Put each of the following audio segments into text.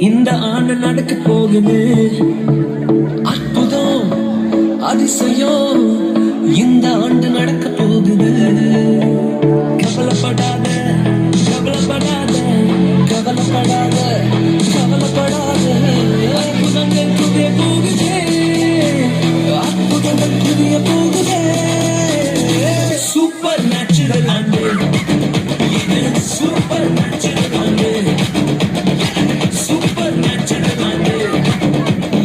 இந்த ஆண்டு நடக்க போகுது அற்புதம் அதிசயம் இந்த ஆண்டு நடக்க போகுது கவலைப்படாத கவலைப்படாத கவலைப்படாத கவலைப்படாத அற்புதங்கள் புதிய போகுதே அற்புதங்கள் புதிய போகுதே சூப்பர் நேச்சுரல் ஆண்டு இது சூப்பர் நேச்சுரல் ஆண்டு சூப்பர் நேச்சுரல் ஆண்டு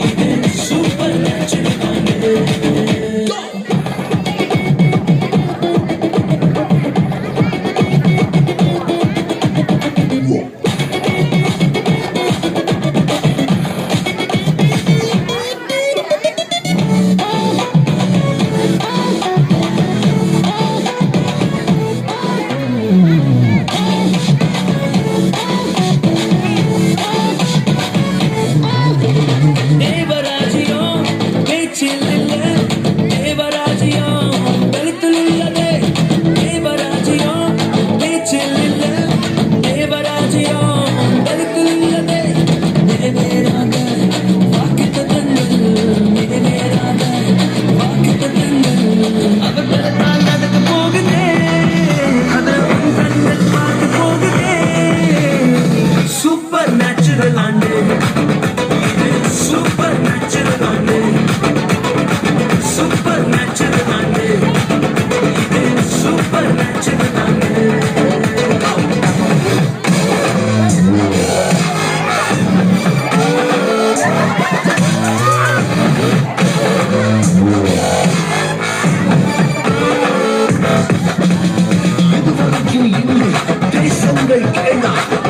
இது சூப்பர் நேச்சுரல் ஆண்டு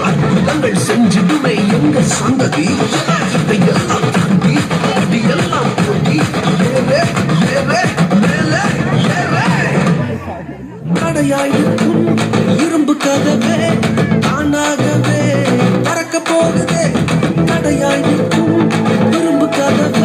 அற்புதங்கள் செஞ்சிடுமே எங்க சந்ததி இதையெல்லாம் தாண்டி அடியெல்லாம் போட்டி தடையாயிருக்கும் இரும்பு கதவே தானாகவே திறக்க போகுதே தடையாயிருக்கும் இரும்பு கதவே